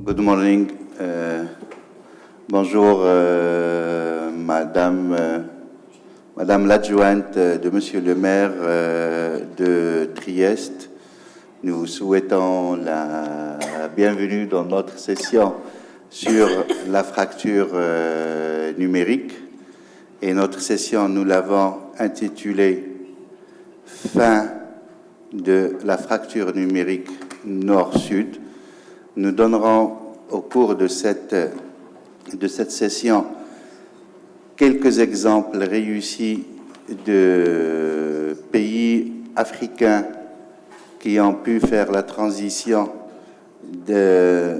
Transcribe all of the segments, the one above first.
Good morning. Bonjour, Madame l'adjointe de Monsieur le maire de Trieste. Nous souhaitons la bienvenue dans notre session sur la fracture numérique. Et notre session, nous l'avons intitulée « Fin de la fracture numérique Nord-Sud ». Nous donnerons au cours de cette session quelques exemples réussis de pays africains qui ont pu faire la transition vers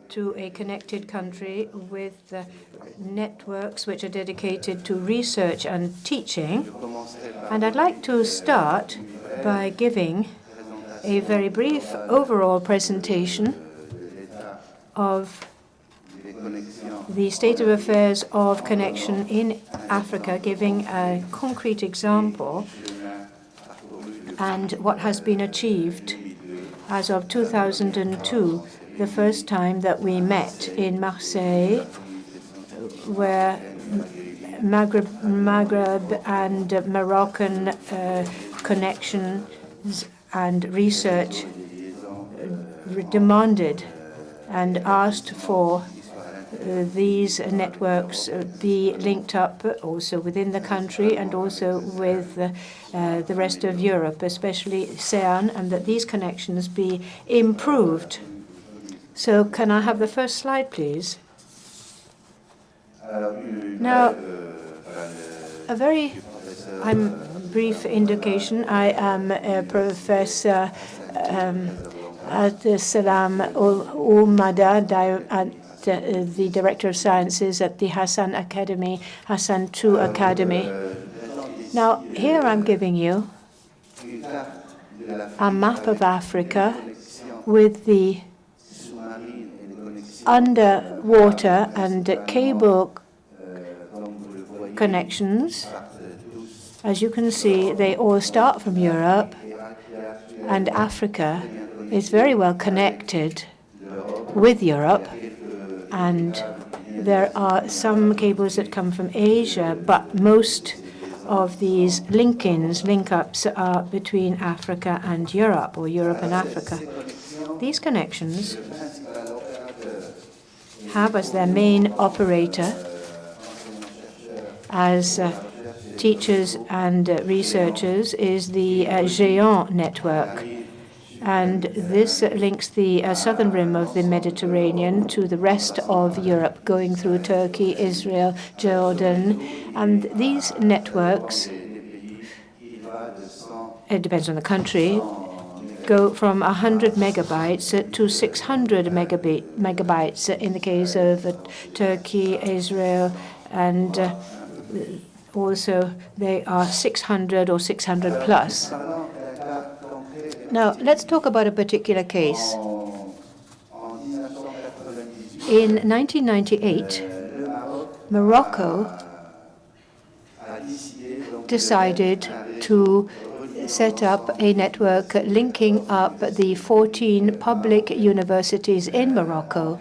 to a connected country with networks which are dedicated to research and teaching. And I'd like to start by giving a very brief overall presentation of the state of affairs of connection in Africa, giving a concrete example and what has been achieved as of 2002, the first time that we met in Marseille, where Maghreb and Moroccan connections and research demanded and asked for these networks be linked up also within the country and also with the rest of Europe, especially CERN, and that these connections be improved. So can I have the first slide, please? Now, a very brief indication. I am Professor Abdeslam Hoummada, the Director of Sciences at the Hassan Académie, Hassan II Academy. Now, here I'm giving you a map of Africa with the underwater and cable connections. As you can see, they all start from Europe, and Africa is very well connected with Europe. And there are some cables that come from Asia, but most of these link-ups are between Africa and Europe, or Europe and Africa. These connections have as their main operator as teachers and researchers is the Géant network. And this links the southern rim of the Mediterranean to the rest of Europe, going through Turkey, Israel, Jordan. And these networks, it depends on the country, go from 100 megabytes to 600 megabytes in the case of Turkey, Israel, and also they are 600 or 600 plus. Now, let's talk about a particular case. In 1998, Morocco decided to set up a network linking up the 14 public universities in Morocco.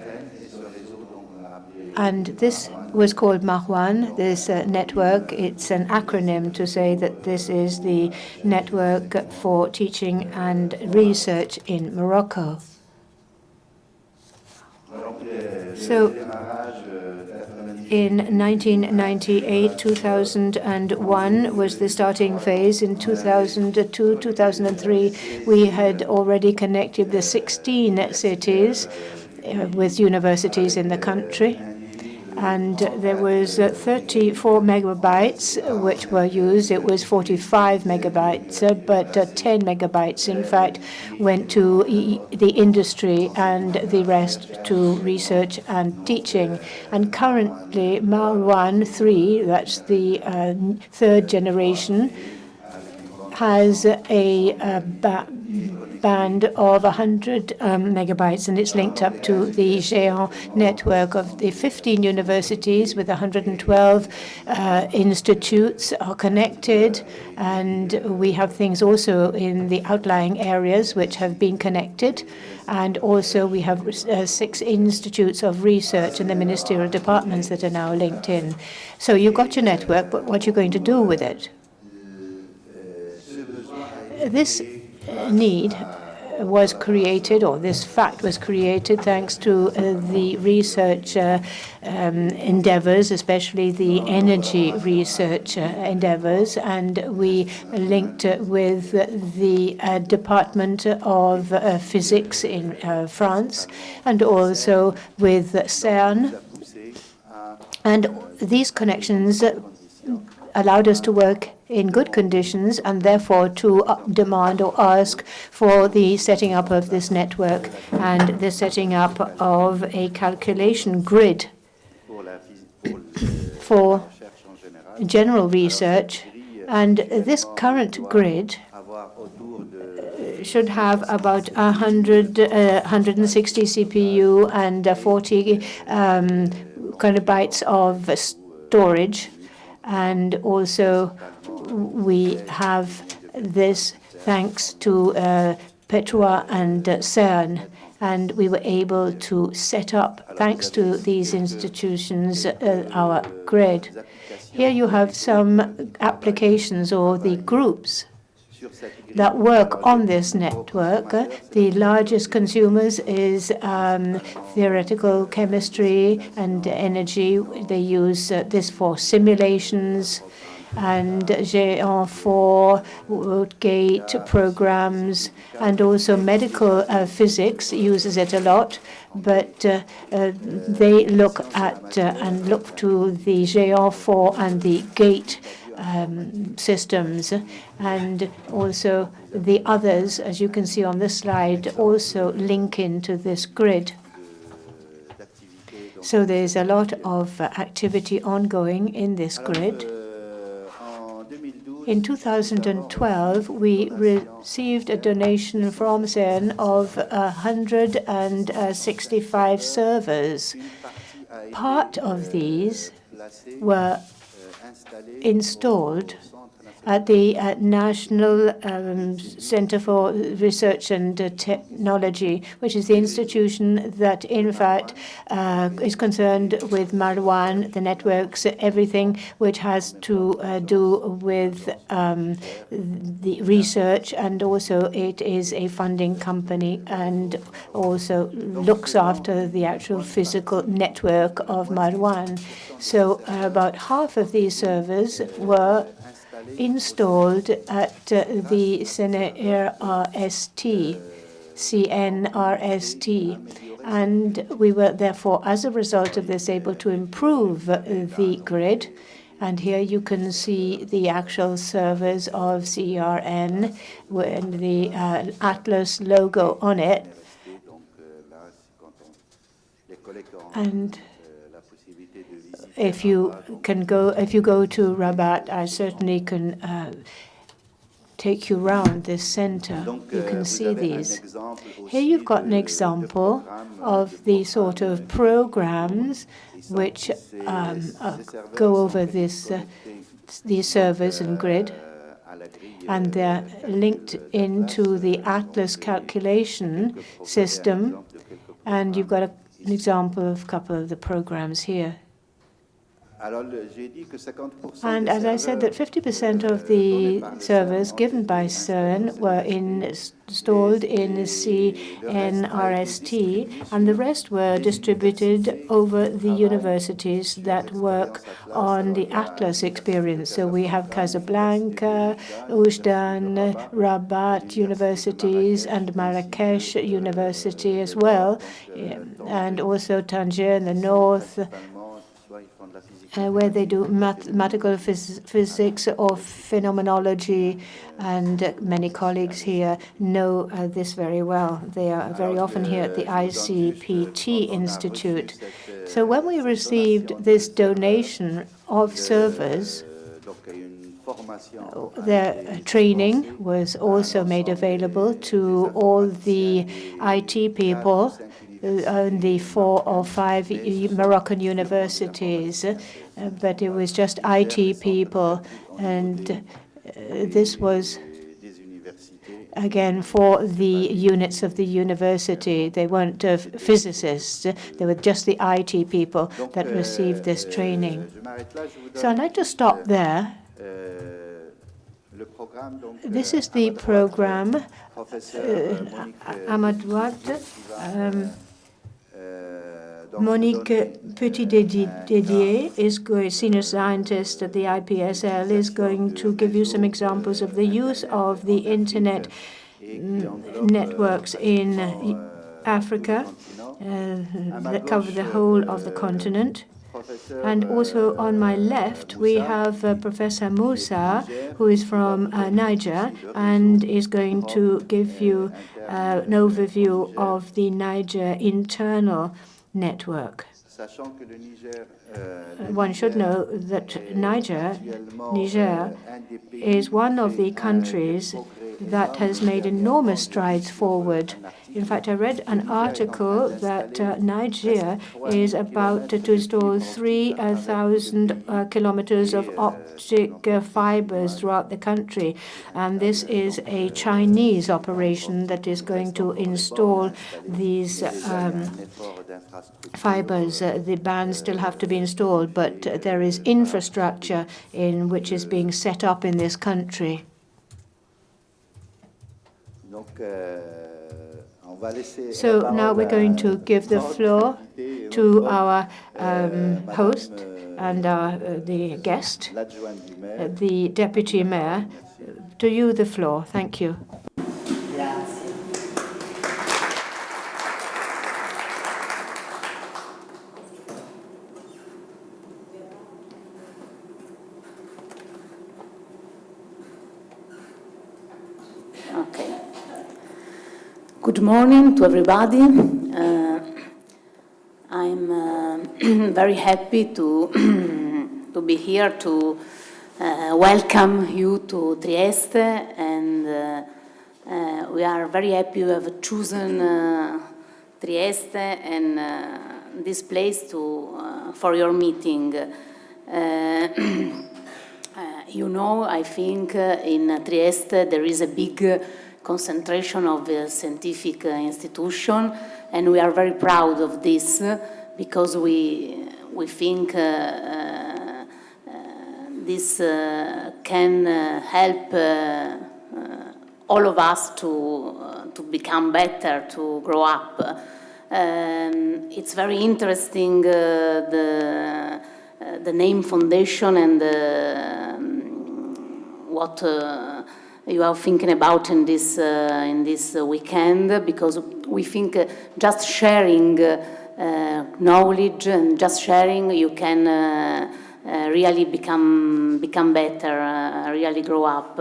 And this was called Marwan, this network. It's an acronym to say that this is the network for teaching and research in Morocco. So in 1998, 2001 was the starting phase. In 2002, 2003, we had already connected the 16 cities with universities in the country. And there was 34 megabytes which were used. It was 45 megabytes, but 10 megabytes, in fact, went to the industry and the rest to research and teaching. And currently, Marwan 3, that's the third generation, has a band of 100 megabytes, and it's linked up to the géant network of the 15 universities with 112 institutes are connected, and we have things also in the outlying areas which have been connected. And also we have 6 institutes of research in the ministerial departments that are now linked in. So you've got your network, but what are you going to do with it? This need was created, or this fact was created, thanks to the research endeavors, especially the energy research endeavors, and we linked with the Department of Physics in France, and also with CERN. And these connections allowed us to work in good conditions, and therefore to demand or ask for the setting up of this network and the setting up of a calculation grid for general research. And this current grid should have about 160 CPU and 40 kilobytes of storage. And also we have this thanks to Petroa and CERN, and we were able to set up, thanks to these institutions, our grid. Here you have some applications or the groups that work on this network. The largest consumers is theoretical chemistry and energy. They use this for simulations, and géant for gate programs, and also medical physics uses it a lot. But they look at and look to the géant for and the gate systems, and also the others, as you can see on this slide, also link into this grid. So there's a lot of activity ongoing in this grid. In 2012, we received a donation from CERN of 165 servers. Part of these were installed at the National Center for Research and Technology, which is the institution that, in fact, is concerned with Marouane, the networks, everything which has to do with the research, and also it is a funding company and also looks after the actual physical network of Marouane. So about half of these servers were installed at the CNRST, and we were therefore, as a result of this, able to improve the grid. And here you can see the actual servers of CERN with the Atlas logo on it. And if you go to Rabat, I certainly can take you around this center. You can see these. Here you've got an example of the sort of programs which go over these servers and grid, and they're linked into the Atlas calculation system. And you've got an example of a couple of the programs here. And as I said, that 50% of the servers given by CERN were installed in CNRST, and the rest were distributed over the universities that work on the Atlas experience. So we have Casablanca, Ousmane, Rabat universities, and Marrakesh University as well, and also Tangier in the north, where they do mathematical physics or phenomenology, and many colleagues here know this very well. They are very often here at the ICTP Institute. So when we received this donation of servers, The training was also made available to all the IT people on the 4 or 5 Moroccan universities, but it was just IT people, and this was again for the units of the university. They weren't physicists, they were just the IT people that received this training. So I'd like to stop there. This is the program. Monique Petitdidier is senior scientist at the IPSL, is going to give you some examples of the use of the internet networks in Africa that cover the whole of the continent. And also on my left, we have Professor Moussa, who is from Niger and is going to give you an overview of the Niger internal network. One should know that Niger is one of the countries that has made enormous strides forward. In fact, I read an article that Niger is about to install 3,000 kilometers of optic fibers throughout the country. And this is a Chinese operation that is going to install these fibers. The bands still have to be installed, but there is infrastructure in which is being set up in this country. So now we're going to give the floor to our host and the guest, the Deputy Mayor. To you the floor. Thank you. Good morning to everybody. I'm very happy to be here to welcome you to Trieste, and we are very happy you have chosen Trieste and this place for your meeting. You know, I think in Trieste there is a big concentration of a scientific institution, and we are very proud of this because we think this can help all of us to become better, to grow up. It's very interesting the name foundation and what you are thinking about in this weekend, because we think just sharing knowledge and just sharing you can really become better, really grow up.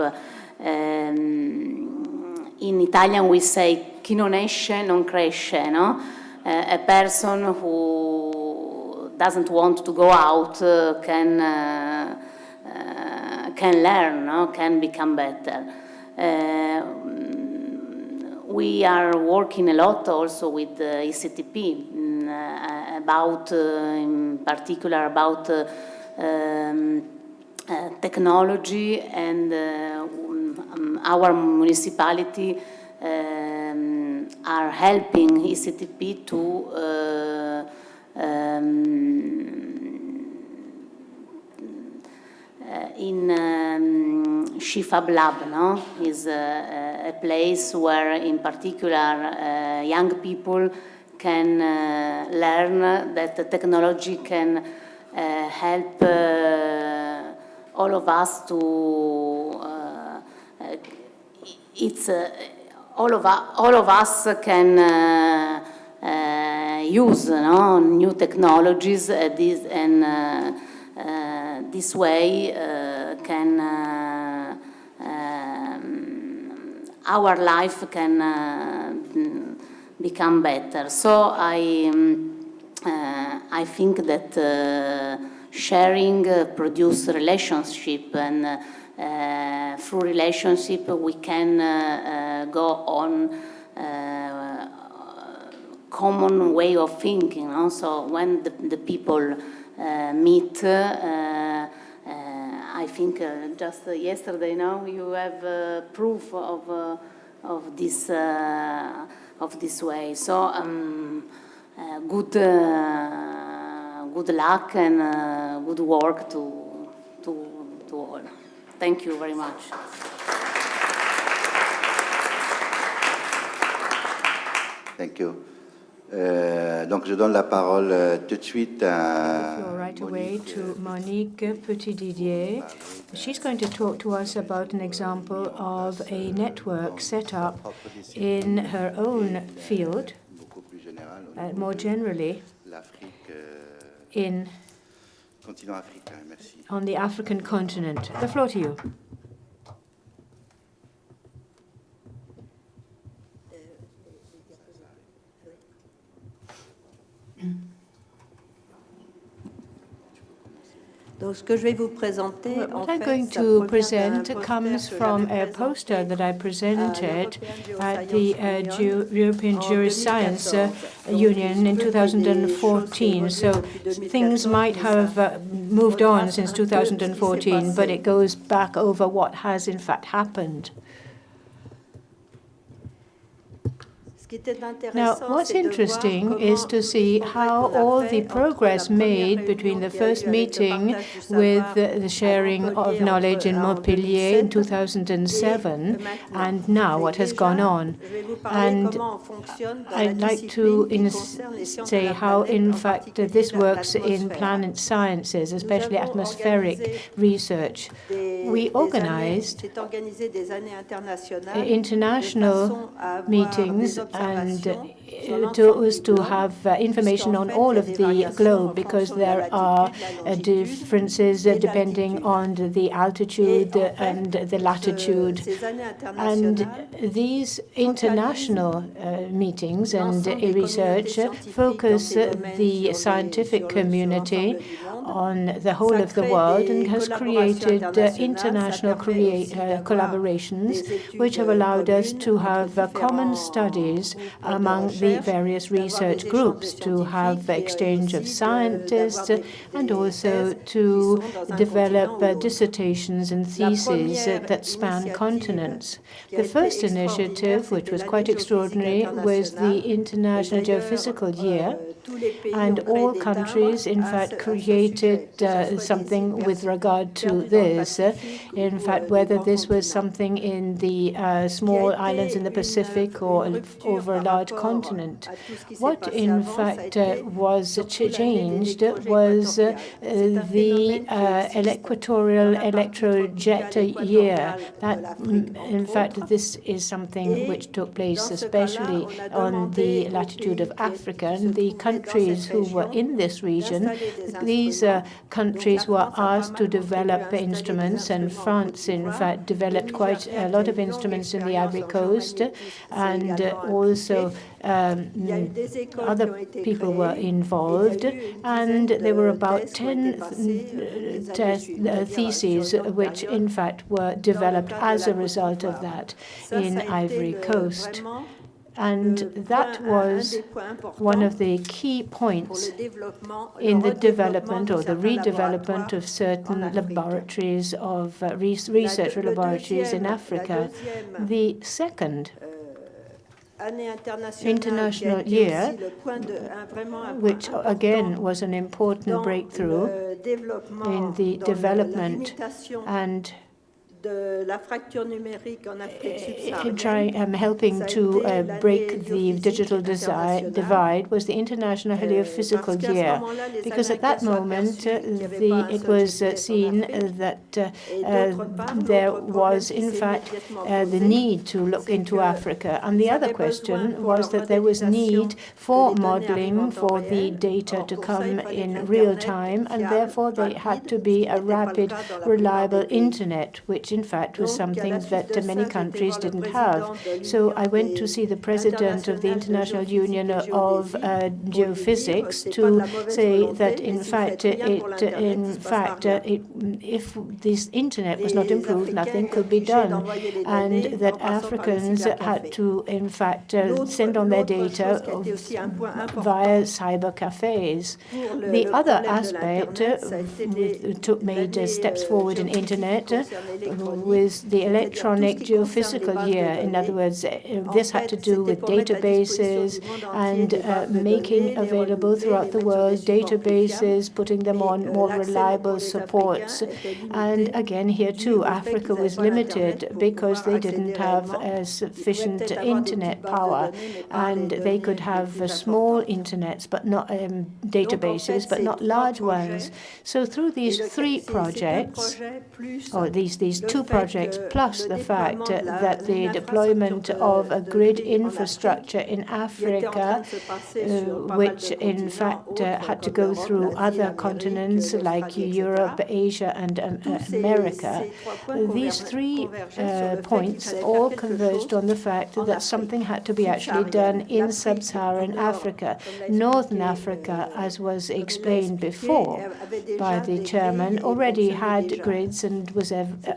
In Italian we say chi non esce non cresce, no? A person who doesn't want to go out can learn, no? Can become better. We are working a lot also with ICTP about, in particular, about technology, and our municipality are helping ICTP to in Shifab Lab, no? Is a place where, in particular, young people can learn that the technology can help all of us to. All of us can use, no, new technologies. This way our life can become better. So I think that sharing produce relationship, and through relationship, we can go on common way of thinking. So when the people meet, I think just yesterday, now you have proof of this way. So good luck and good work to all. Thank you very much. Thank you. Donc je donne la parole tout de suite à Right away to Monique Petitdidier. She's going to talk to us about an example of a network set up in her own field, more generally on the African continent. The floor to you. What I'm going to present comes from a poster that I presented at the European Geoscience Union in 2014. So things might have moved on since 2014, but it goes back over what has in fact happened. Now, what's interesting is to see how all the progress made between the first meeting with the sharing of knowledge in Montpellier in 2007 and now what has gone on. And I'd like to say how, in fact, this works in planet sciences, especially atmospheric research. We organized international meetings and to have information on all of the globe, because there are differences depending on the altitude and the latitude. And these international meetings and research focus the scientific community on the whole of the world and has created international collaborations which have allowed us to have common studies among the various research groups, to have exchange of scientists, and also to develop dissertations and theses that span continents. The first initiative, which was quite extraordinary, was the International Geophysical Year, and all countries, in fact, created something with regard to this. In fact, whether this was something in the small islands in the Pacific or over a large continent. What, in fact, was changed was the equatorial electrojet year. That, in fact, this is something which took place especially on the latitude of Africa, and the countries who were in this region, these countries were asked to develop instruments, and France, in fact, developed quite a lot of instruments in the Ivory Coast, and also other people were involved, and there were about 10 theses which, in fact, were developed as a result of that in Ivory Coast. And that was one of the key points in the development or the redevelopment of certain laboratories, of research laboratories in Africa. The second international year, which again was an important breakthrough in the development and helping to break the digital divide, was the International Heliophysical Year, because at that moment it was seen that there was, in fact, the need to look into Africa. And the other question was that there was need for modeling, for the data to come in real time, and therefore there had to be a rapid, reliable internet, which which in fact was something that many countries didn't have. So I went to see the president of the International Union of Geophysics to say that in fact, if this internet was not improved, nothing could be done, and that Africans had to in fact send on their data via cyber cafes. The other aspect made steps forward in internet with the electronic geophysical year. In other words, this had to do with databases and making available throughout the world databases, putting them on more reliable supports. And again, here too, Africa was limited because they didn't have sufficient internet power, and they could have small internets, but not databases, but not large ones. So through these three projects, or these two projects, plus the fact that the deployment of a grid infrastructure in Africa, which in fact had to go through other continents like Europe, Asia, and America, these 3 points all converged on the fact that something had to be actually done in sub-Saharan Africa. Northern Africa, as was explained before by the chairman, already had grids and was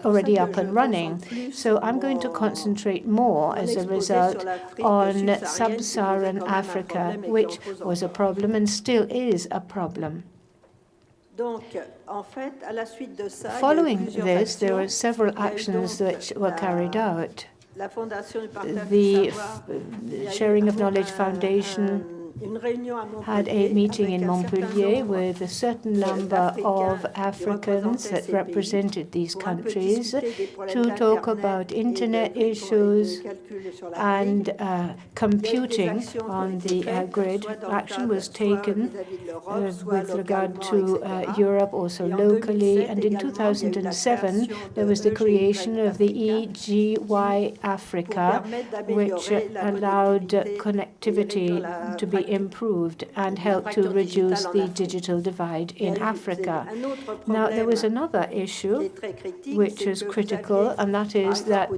already up and running. So I'm going to concentrate more as a result on sub-Saharan Africa, which was a problem and still is a problem. Following this, there were several actions which were carried out. The Sharing of Knowledge Foundation had a meeting in Montpellier with a certain number of Africans that represented these countries to talk about internet issues and computing on the grid. Action was taken with regard to Europe, also locally, and in 2007 there was the creation of the EGY Africa, which allowed connectivity to be improved and helped to reduce the digital divide in Africa. Now, there was another issue which is critical, and that is that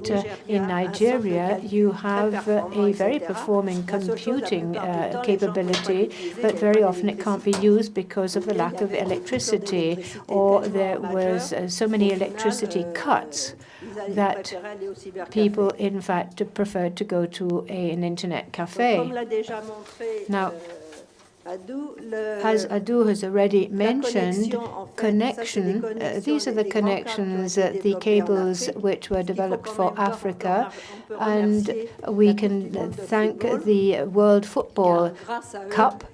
in Nigeria you have a very performing computing capability, but very often it can't be used because of the lack of electricity, or there was so many electricity cuts that people, in fact, preferred to go to an internet cafe. Now, as Abdou has already mentioned, connection, these are the connections, the cables which were developed for Africa, and we can thank the World Football Cup,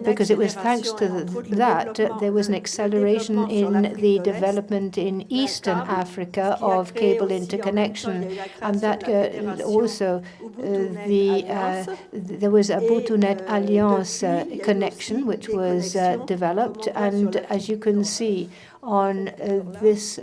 because it was thanks to that there was an acceleration in the development in Eastern Africa of cable interconnection, and that also there was a Boutunet Alliance connection which was developed, and as you can see on this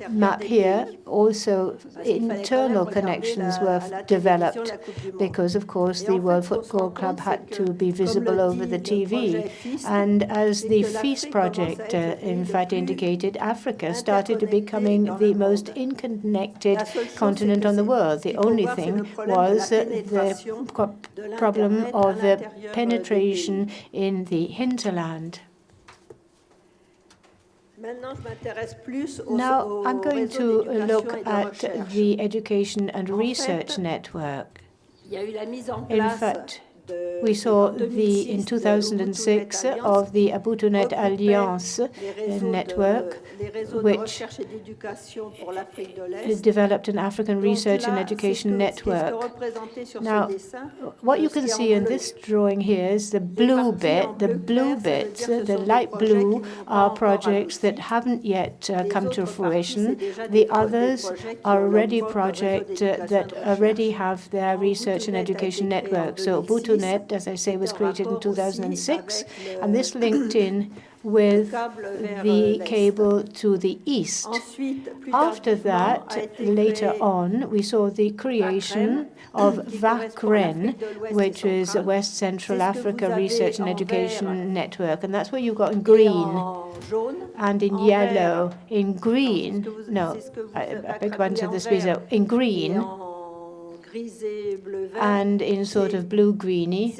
map here, also internal connections were developed because, of course, the World Football Club had to be visible over the TV. And as the FEAST project, in fact, indicated, Africa started becoming the most interconnected continent on the world. The only thing was the problem of penetration in the hinterland. Now I'm going to look at the Education and Research Network. In fact, we saw in 2006 of the Boutunet Alliance network, which developed an African Research and Education Network. Now, what you can see in this drawing here is the blue bit. The blue bits, the light blue, are projects that haven't yet come to fruition. The others are already projects that already have their research and education network. So Boutunet, as I say, was created in 2006, and this linked in with the cable to the east. After that, later on, we saw the creation of VACREN, which is a West Central Africa Research and Education Network, and that's what you got in green and in yellow. In green, no, I beg one to the speaker, in green and in sort of blue-greeny.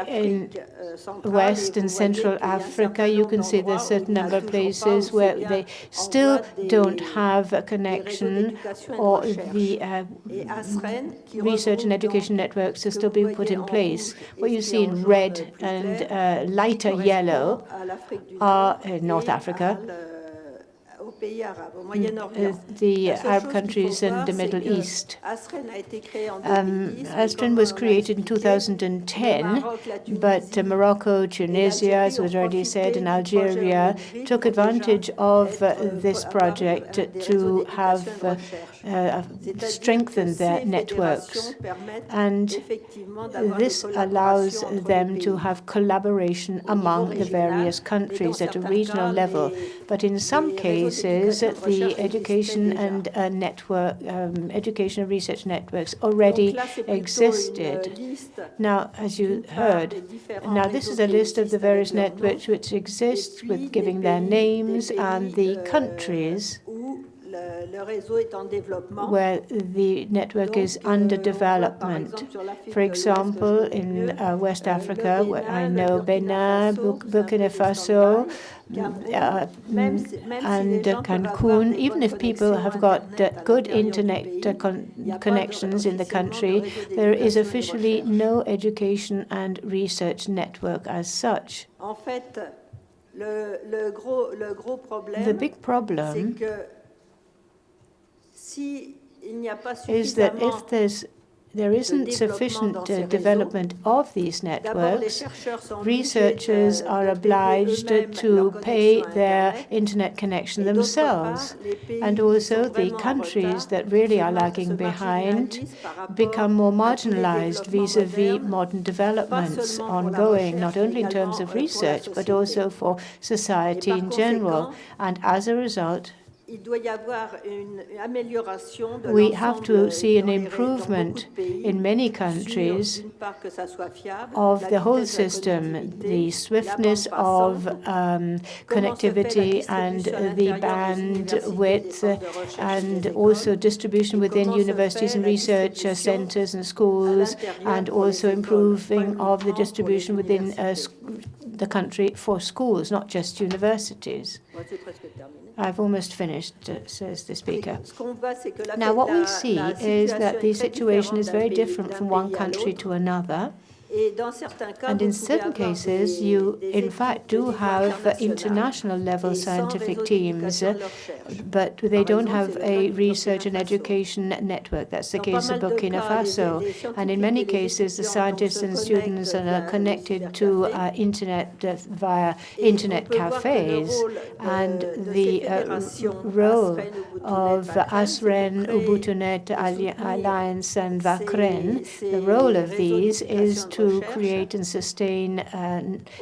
In West and Central Africa, you can see there's a certain number of places where they still don't have a connection, or the research and education networks are still being put in place. What you see in red and lighter yellow are North Africa, the Arab countries and the Middle East. ASTREN was created in 2010, but Morocco, Tunisia, as was already said, and Algeria took advantage of this project to have strengthened their networks. And this allows them to have collaboration among the various countries at a regional level. But in some cases, the education and education and research networks already existed. Now, as you heard, now this is a list of the various networks which exist, with giving their names and the countries where the network is under development. For example, in West Africa, where I know Benin, Burkina Faso, and Cancun, even if people have got good internet connections in the country, there is officially no education and research network as such. The big problem is that if there isn't sufficient development of these networks, researchers are obliged to pay their internet connection themselves. And also the countries that really are lagging behind become more marginalized vis-à-vis modern developments ongoing, not only in terms of research, but also for society in general. And as a result, we have to see an improvement in many countries of the whole system, the swiftness of connectivity and the bandwidth, and also distribution within universities and research centers and schools, and also improving of the distribution within the country for schools, not just universities. I've almost finished, says the speaker. Now, what we see is that the situation is very different from one country to another. And in certain cases, you, in fact, do have international level scientific teams, but they don't have a research and education network. That's the case of Burkina Faso. And in many cases, the scientists and students are connected to internet via internet cafes. And the role of ASREN, Ubuntu-Net Alliance, and VACREN, the role of these is to create and sustain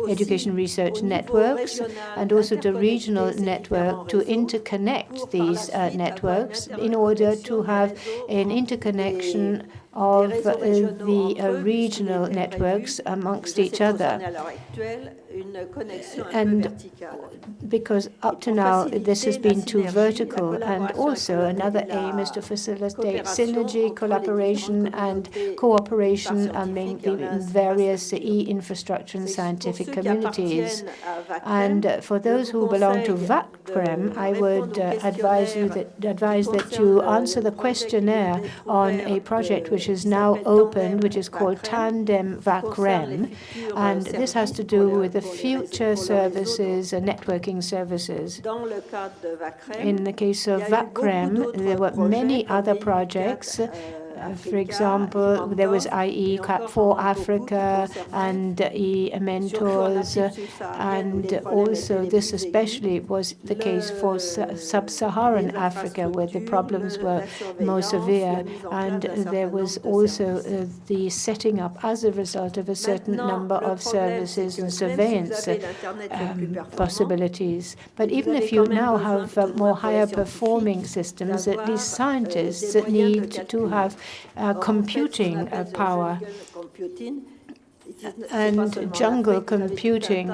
education research networks, and also the regional network to interconnect these networks in order to have an interconnection of the regional networks amongst each other. And because up to now this has been too vertical, and also another aim is to facilitate synergy, collaboration and cooperation among the various e-infrastructure and scientific communities. And for those who belong to VACREN, I would advise that you answer the questionnaire on a project which is now open, which is called Tandem VACREN, and this has to do with the future services and networking services. In the case of VACREN, there were many other projects For example, there was IE for Africa and mentors, and also this especially was the case for sub-Saharan Africa, where the problems were most severe, and there was also the setting up as a result of a certain number of services and surveillance possibilities. But even if you now have more higher performing systems, at least scientists need to have computing power. And jungle computing,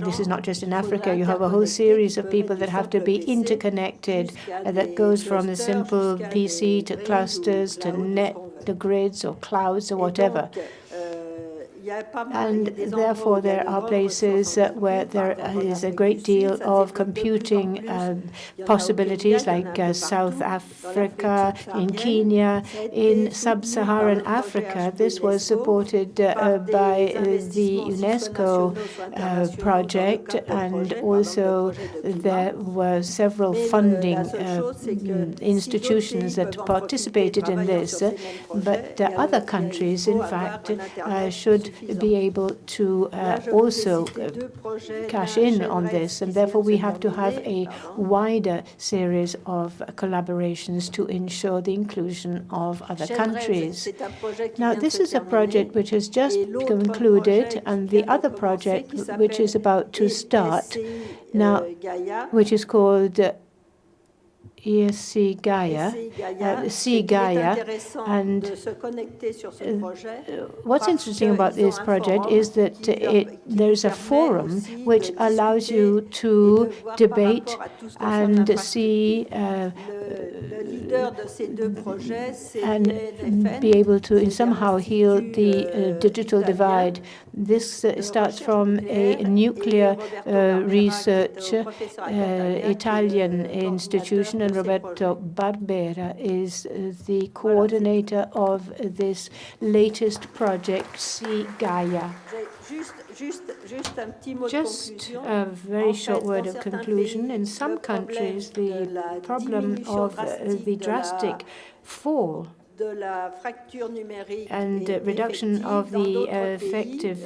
this is not just in Africa, you have a whole series of people that have to be interconnected, that goes from the simple PC to clusters to net, to grids or clouds or whatever. And therefore, there are places where there is a great deal of computing possibilities, like South Africa, in Kenya, in sub-Saharan Africa. This was supported by the UNESCO project, and also there were several funding institutions that participated in this. But other countries, in fact, should be able to also cash in on this, and therefore we have to have a wider series of collaborations to ensure the inclusion of other countries. Now, this is a project which has just concluded, and the other project which is about to start now, which is called ESC Gaia, and what's interesting about this project is that there's a forum which allows you to debate and see and be able to somehow heal the digital divide. This starts from a nuclear research Italian institution, and Roberto Barbera is the coordinator of this latest project, C Gaia. Just a very short word of conclusion. In some countries, the problem of the drastic fall and reduction of the effective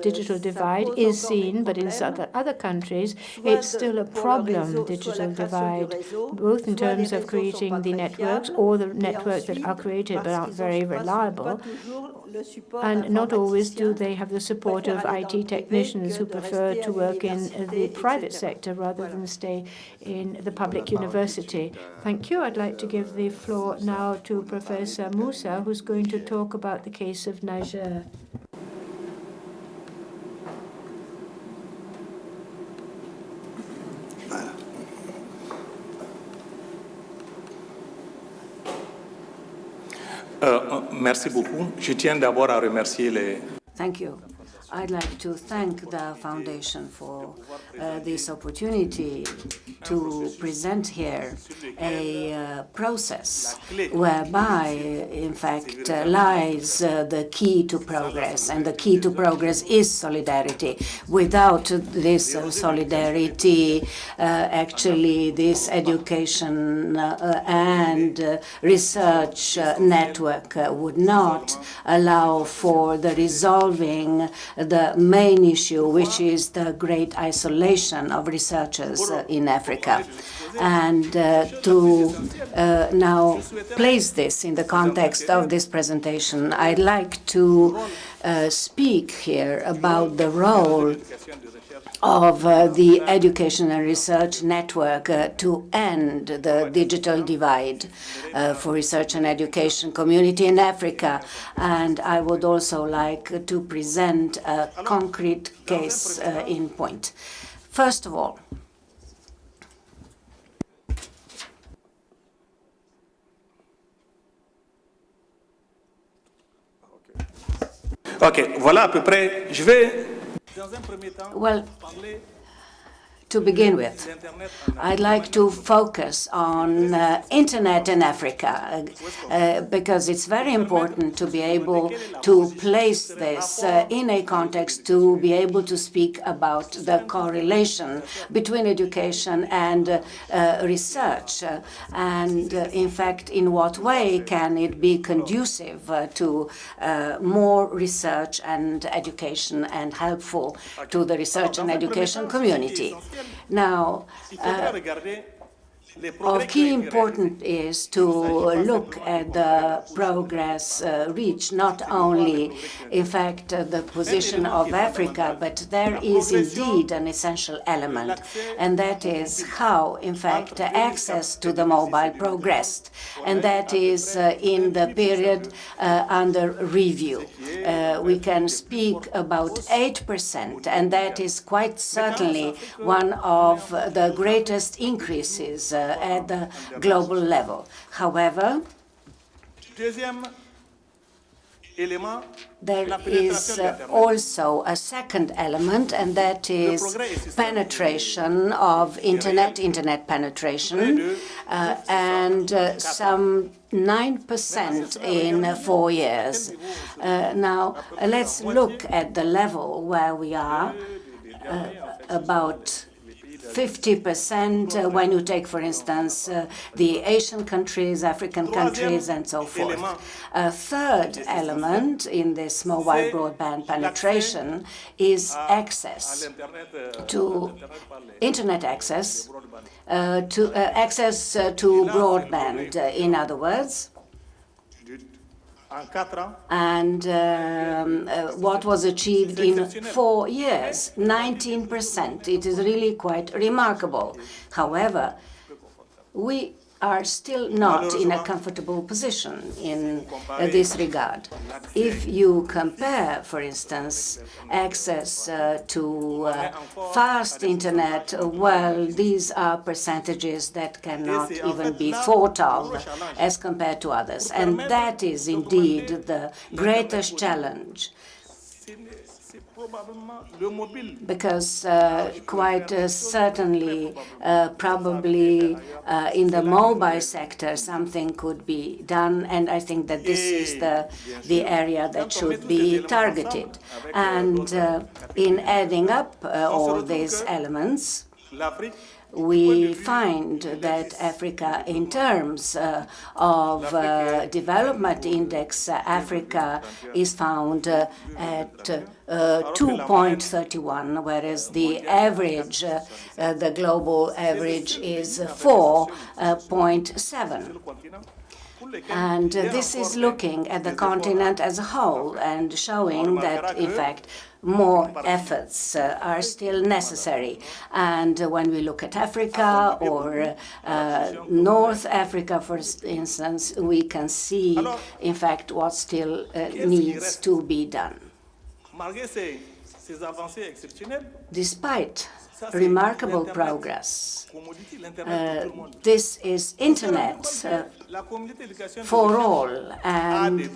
digital divide is seen, but in other countries, it's still a problem, digital divide, both in terms of creating the networks or the networks that are created but aren't very reliable. And not always do they have the support of IT technicians who prefer to work in the private sector rather than stay in the public university. Thank you. I'd like to give the floor now to Professor Moussa, who's going to talk about the case of Niger. Merci beaucoup. Je tiens d'abord à remercier les... Thank you. I'd like to thank the Foundation for this opportunity to present here a process whereby, in fact, lies the key to progress. And the key to progress is solidarity. Without this solidarity, actually, this education and research network would not allow for the resolving the main issue, which is the great isolation of researchers in Africa. And to now place this in the context of this presentation, I'd like to speak here about the role of the education and research network to end the digital divide for research and education community in Africa. And I would also like to present a concrete case in point. First of all, OK, voilà à peu près. Je vais, well, To begin with, I'd like to focus on Internet in Africa because it's very important to be able to place this in a context to be able to speak about the correlation between education and research and in fact in what way can it be conducive to more research and education and helpful to the research and education community. Now, of key importance is to look at the progress reached, not only, in fact, the position of Africa, but there is indeed an essential element, and that is how, in fact, access to the mobile progressed, and that is in the period under review. We can speak about 8%, and that is quite certainly one of the greatest increases at the global level. However, there is also a second element, and that is penetration of internet penetration, and some 9% in 4 years. Now, let's look at the level where we are, about 50% when you take, for instance, the Asian countries, African countries, and so forth. A third element in this mobile broadband penetration is access to internet access, access to broadband, in other words. And what was achieved in 4 years, 19%. It is really quite remarkable. However, we are still not in a comfortable position in this regard. If you compare, for instance, access to fast internet, well, these are percentages that cannot even be thought of as compared to others. And that is indeed the greatest challenge. Because quite certainly, probably in the mobile sector, something could be done, and I think that this is the area that should be targeted. And in adding up all these elements, we find that Africa, in terms of development index, Africa is found at 2.31, whereas the average, the global average is 4.7. And this is looking at the continent as a whole and showing that, in fact, more efforts are still necessary. And when we look at Africa or North Africa, for instance, we can see, in fact, what still needs to be done. Despite remarkable progress, this is internet for all, and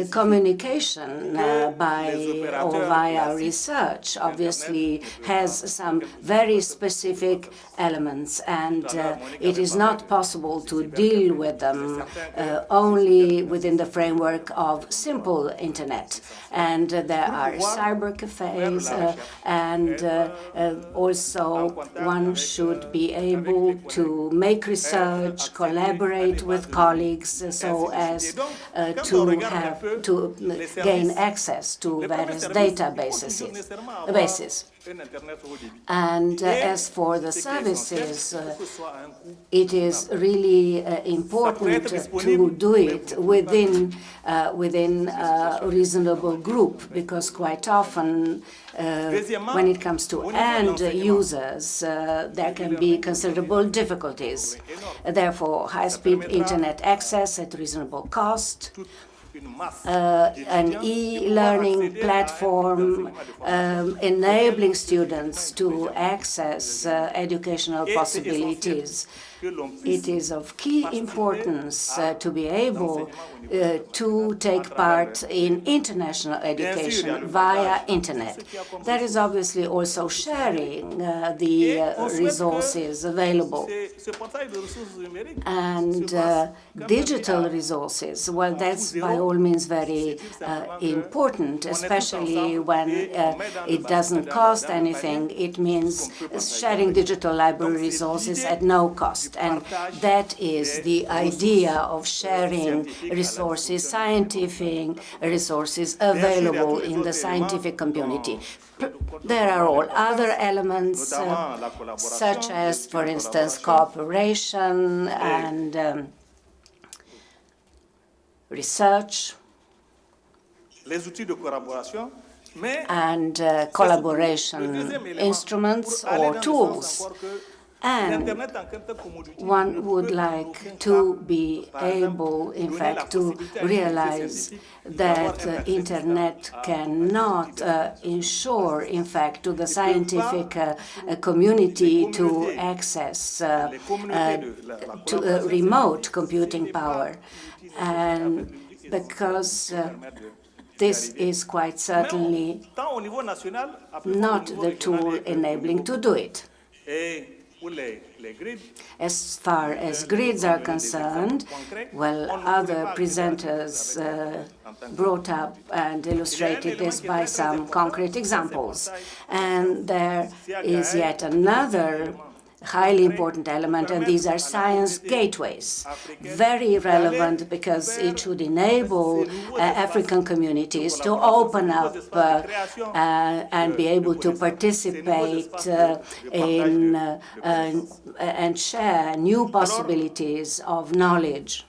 communication by or via research obviously has some very specific elements, and it is not possible to deal with them only within the framework of simple internet. And there are cyber cafes, and also one should be able to make research, collaborate with colleagues, so as to gain access to various databases. And as for the services, it is really important to do it within a reasonable group, because quite often when it comes to end users, there can be considerable difficulties. Therefore, high-speed internet access at reasonable cost an e-learning platform enabling students to access educational possibilities. It is of key importance to be able to take part in international education via internet. There is obviously also sharing the resources available. And digital resources, well, that's by all means very important, especially when it doesn't cost anything. It means sharing digital library resources at no cost. And that is the idea of sharing resources, scientific resources available in the scientific community. There are all other elements, such as, for instance, cooperation and research and collaboration instruments or tools. And one would like to be able, in fact, to realize that Internet cannot ensure, in fact, to the scientific community to access to remote computing power. And because this is quite certainly not the tool enabling to do it. As far as grids are concerned, well, other presenters brought up and illustrated this by some concrete examples. And there is yet another highly important element, and these are science gateways. Very relevant because it should enable African communities to open up and be able to participate in and share new possibilities of knowledge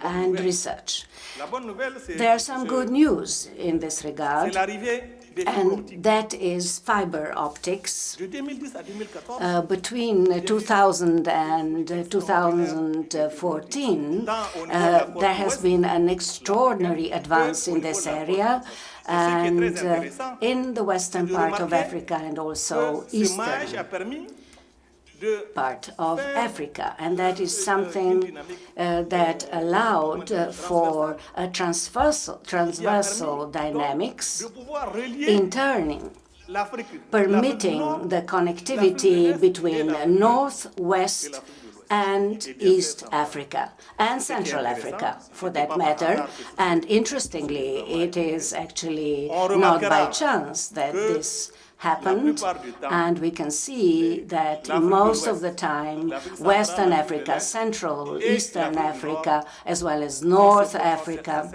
and research. There's some good news in this regard, and that is fiber optics. Between 2000 and 2014, there has been an extraordinary advance in this area, and in the western part of Africa and also eastern part of Africa, and that is something that allowed for a transversal dynamics in turning, permitting the connectivity between North, West, and East Africa, and Central Africa, for that matter. And interestingly, it is actually not by chance that this happened, and we can see that most of the time, Western Africa, Central, Eastern Africa, as well as North Africa,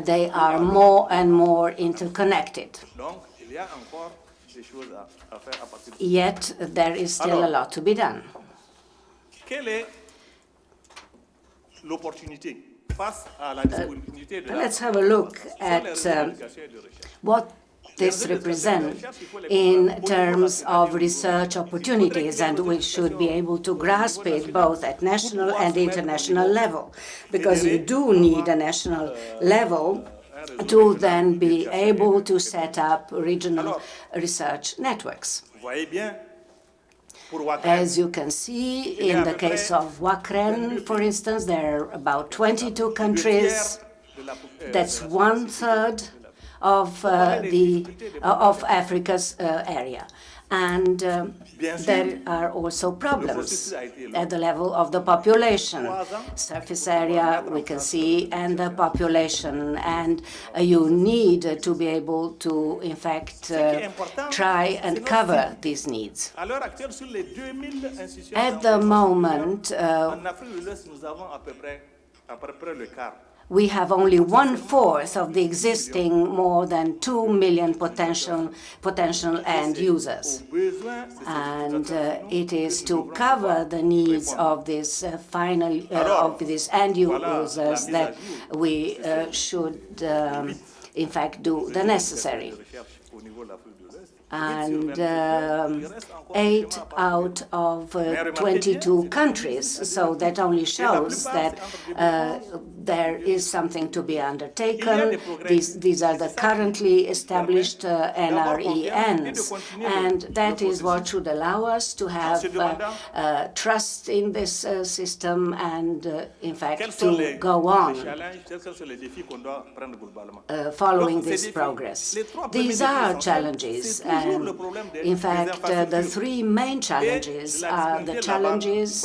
they are more and more interconnected. Yet there is still a lot to be done. Let's have a look at what this represents in terms of research opportunities, and we should be able to grasp it both at national and international level, because you do need a national level to then be able to set up regional research networks. As you can see, in the case of Wakren, for instance, there are about 22 countries. That's 1/3 of Africa's area. And there are also problems at the level of the population, surface area, we can see, and the population. And you need to be able to, in fact, try and cover these needs. At the moment, we have only 1/4 of the existing more than 2 million potential end users. And it is to cover the needs of this of these end users that we should, in fact, do the necessary. and 8 out of 22 countries. So that only shows that there is something to be undertaken. These are the currently established NRENs, and that is what should allow us to have trust in this system and, in fact, to go on following this progress. These are challenges, and in fact, the three main challenges are the challenges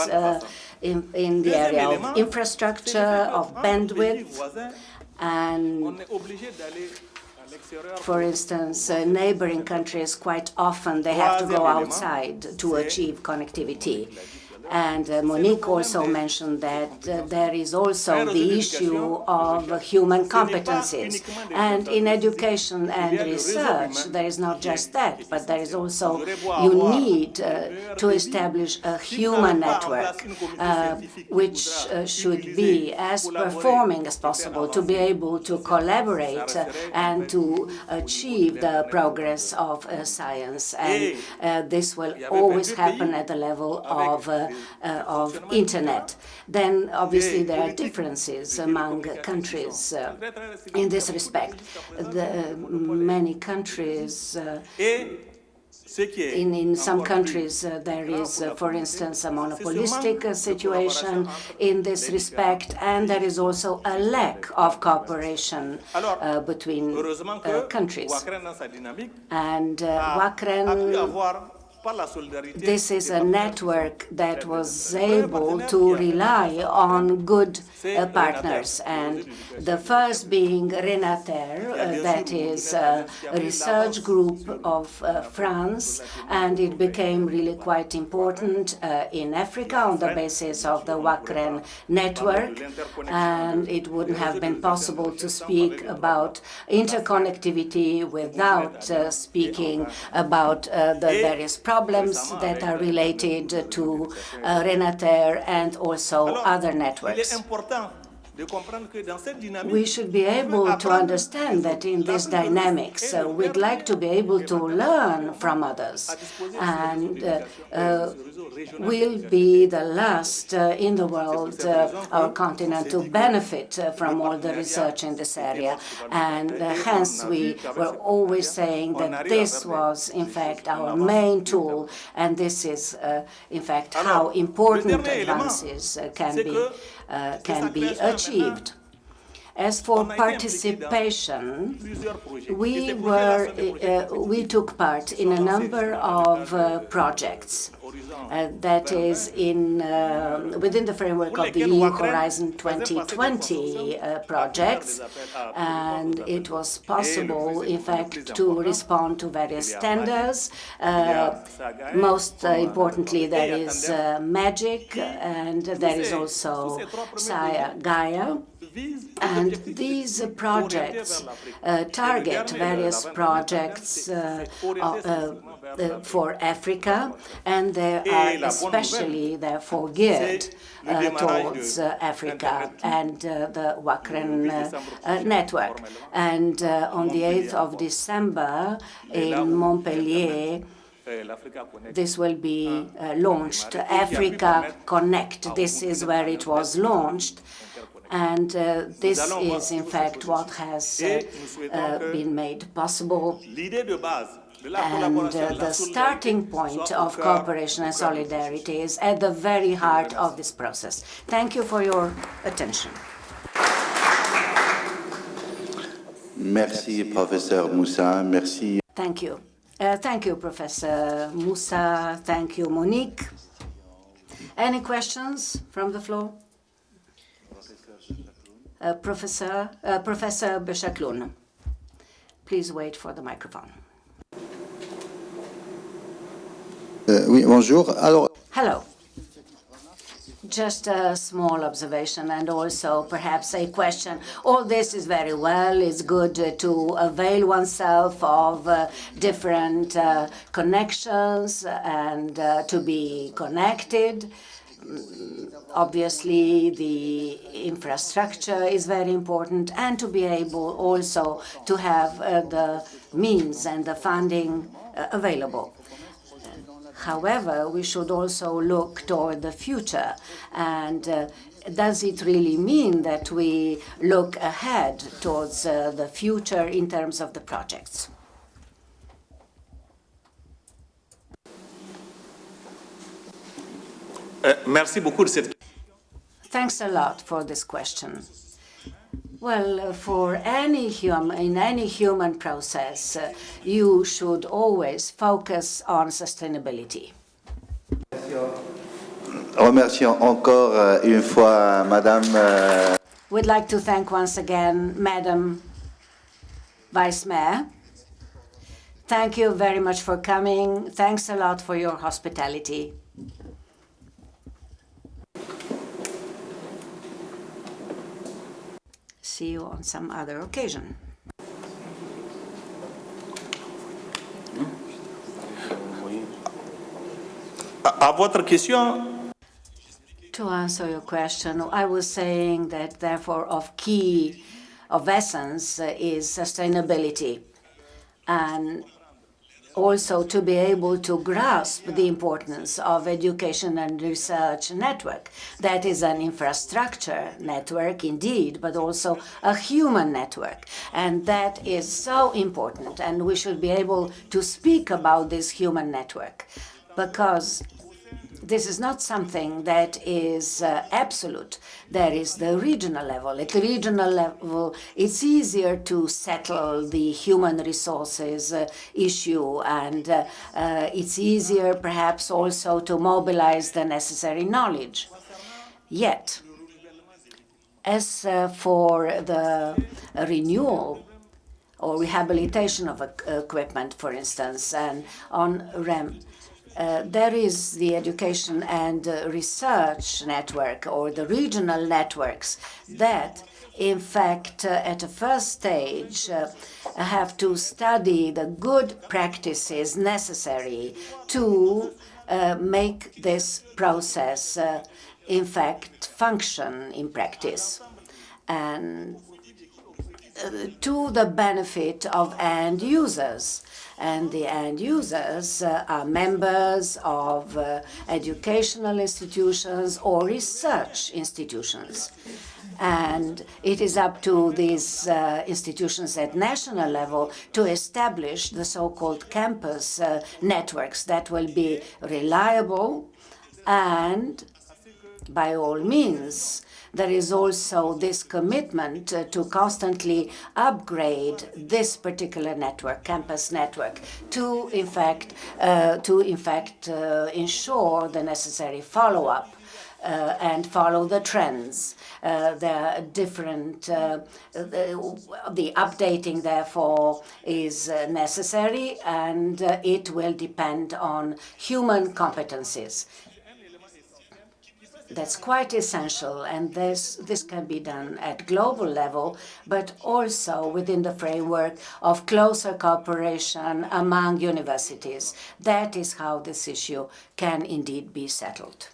in the area of infrastructure, of bandwidth, and for instance, neighboring countries, quite often they have to go outside to achieve connectivity. And Monique also mentioned that there is also the issue of human competencies. And in education and research, there is not just that, but there is also, you need to establish a human network, which should be as performing as possible to be able to collaborate and to achieve the progress of science. And this will always happen at the level of internet. Then obviously there are differences among countries in this respect. Many countries in some countries, there is, for instance, a monopolistic situation in this respect, and there is also a lack of cooperation between countries. And WACREN, this is a network that was able to rely on good partners, and the first being RENATER, that is a research group of France, and it became really quite important in Africa on the basis of the WACREN network, and it wouldn't have been possible to speak about interconnectivity without speaking about the various problems that are related to RENATER and also other networks. We should be able to understand that in this dynamics, we'd like to be able to learn from others, and we'll be the last in the world, our continent, to benefit from all the research in this area. And hence we were always saying that this was in fact our main tool, and this is in fact how important advances can be achieved. As for participation, we took part in a number of projects. That is within the framework of the EU Horizon 2020 projects, and it was possible, in fact, to respond to various tenders. Most importantly, there is MAGIC, and there is also Gaia. And these projects target various projects for Africa, and they are especially therefore geared towards Africa and the WACREN network. And on the 8th of December in Montpellier, this will be launched. Africa Connect, this is where it was launched. And this is, in fact, what has been made possible. And the starting point of cooperation and solidarity is at the very heart of this process. Thank you for your attention. Merci, Professeur Moussa. Merci. Thank you. Thank you, Professor Moussa. Thank you, Monique. Any questions from the floor? Professor Bechakloun, please wait for the microphone. Oui, bonjour. Alors... Hello. Just a small observation and also perhaps a question. All this is very well. It's good to avail oneself of different connections and to be connected. Obviously, the infrastructure is very important, and to be able also to have the means and the funding available. However, we should also look toward the future. And does it really mean that we look ahead towards the future in terms of the projects? Merci beaucoup de cette question. Thanks a lot for this question. Well, for any in any human process, you should always focus on sustainability. Remercions encore une fois Madame. We'd like to thank once again Madam Vice Mayor. Thank you very much for coming. Thanks a lot for your hospitality. See you on some other occasion. À votre question, To answer your question, I was saying that therefore of essence is sustainability, and also to be able to grasp the importance of education and research network. That is an infrastructure network indeed, but also a human network. And that is so important. And we should be able to speak about this human network, because this is not something that is absolute. There is the regional level. At the regional level, it's easier to settle the human resources issue, and it's easier perhaps also to mobilize the necessary knowledge. Yet, as for the renewal or rehabilitation of equipment, for instance, and on REM, there is the education and research network, or the regional networks, that in fact at a first stage have to study the good practices necessary to make this process in fact function in practice, and to the benefit of end users. And the end users are members of educational institutions or research institutions. And it is up to these institutions at national level to establish the so-called campus networks that will be reliable, and by all means, there is also this commitment to constantly upgrade this particular network, campus network, to in fact ensure the necessary follow-up and follow the trends. The different, the updating therefore is necessary, and it will depend on human competencies. That's quite essential, and this can be done at global level, but also within the framework of closer cooperation among universities. That is how this issue can indeed be settled.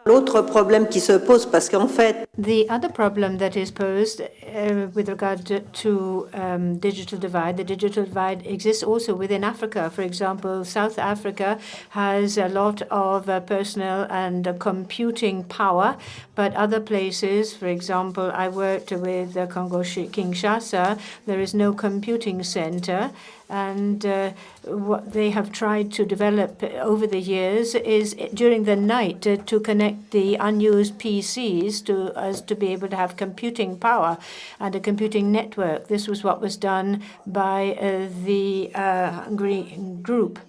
L'autre problème qui se pose, parce qu'en fait, The other problem that is posed with regard to digital divide, the digital divide exists also within Africa. For example, South Africa has a lot of personnel and computing power, but other places, for example, I worked with Congo-Kinshasa, there is no computing center. And what they have tried to develop over the years is during the night to connect the unused PCs to be able to have computing power and a computing network. This was what was done by the Green Group.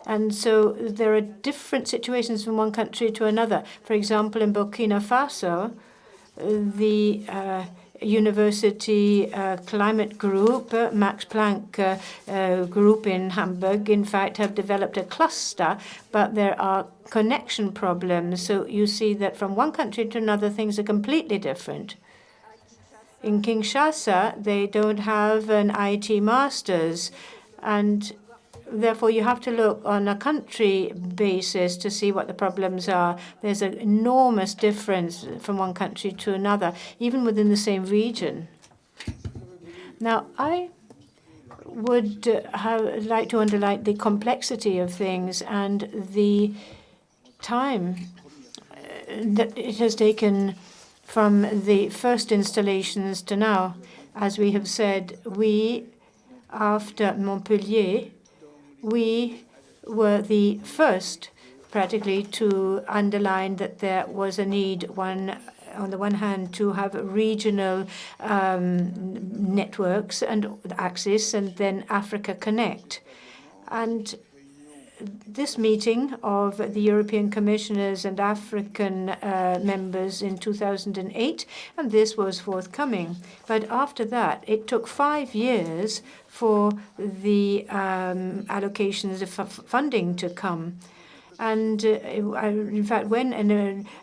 And so there are different situations from one country to another. For example, in Burkina Faso, the University Climate Group, Max Planck Group in Hamburg, in fact, have developed a cluster, but there are connection problems. So you see that from one country to another, things are completely different. In Kinshasa, they don't have an IT master's, and therefore you have to look on a country basis to see what the problems are. There's an enormous difference from one country to another, even within the same region. Now, I would like to underline the complexity of things and the time that it has taken from the first installations to now. As we have said, after Montpellier, we were the first practically to underline that there was a need, on the one hand, to have regional networks and access, and then Africa Connect. And this meeting of the European commissioners and African members in 2008, and this was forthcoming. But after that, it took 5 years for the allocations of funding to come. And in fact, when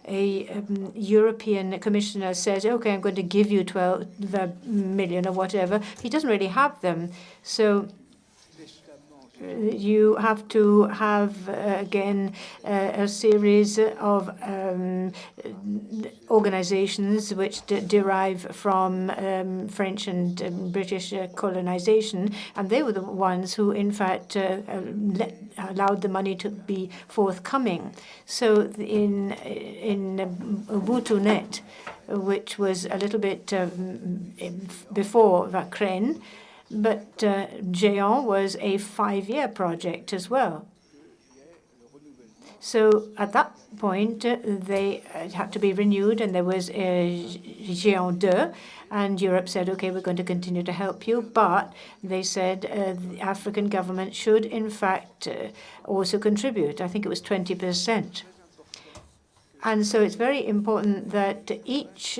a European commissioner says, okay, I'm going to give you 12 million or whatever, he doesn't really have them. So you have to have, again, a series of organizations which derive from French and British colonization, and they were the ones who, in fact, allowed the money to be forthcoming. So in Ubuntu-Net, which was a little bit before Vacren, but Géant was a 5-year project as well. So at that point, they had to be renewed, and there was Géant 2, and Europe said, okay, we're going to continue to help you, but they said the African government should, in fact, also contribute. I think it was 20%. And so it's very important that each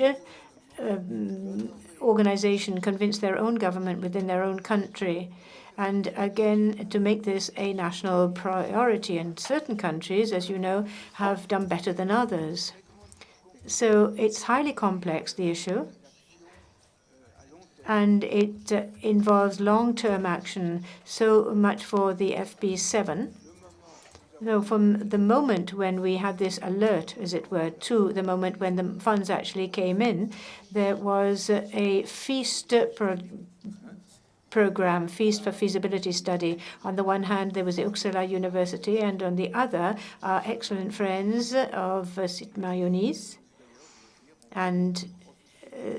organization convince their own government within their own country, and again to make this a national priority. And certain countries, as you know, have done better than others. So it's highly complex, the issue, and it involves long-term action, so much for the FP7. So from the moment when we had this alert, as it were, to the moment when the funds actually came in, there was a feast program, Feast for Feasibility Study. On the one hand, there was the Uppsala University, and on the other, our excellent friends of Mayonnaise. And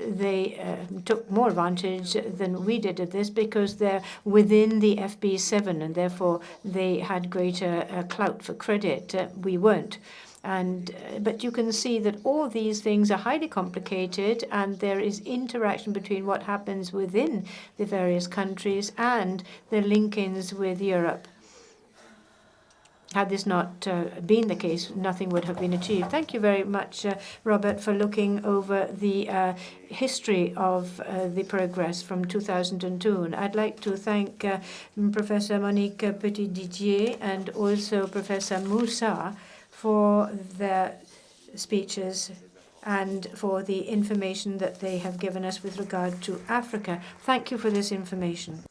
they took more advantage than we did of this because they're within the FP7, and therefore they had greater clout for credit. We weren't. But you can see that all these things are highly complicated, and there is interaction between what happens within the various countries and the link-ins with Europe. Had this not been the case, nothing would have been achieved. Thank you very much, Robert, for looking over the history of the progress from 2002. And I'd like to thank Professor Monique Petitdidier and also Professor Moussa for their speeches and for the information that they have given us with regard to Africa. Thank you for this information.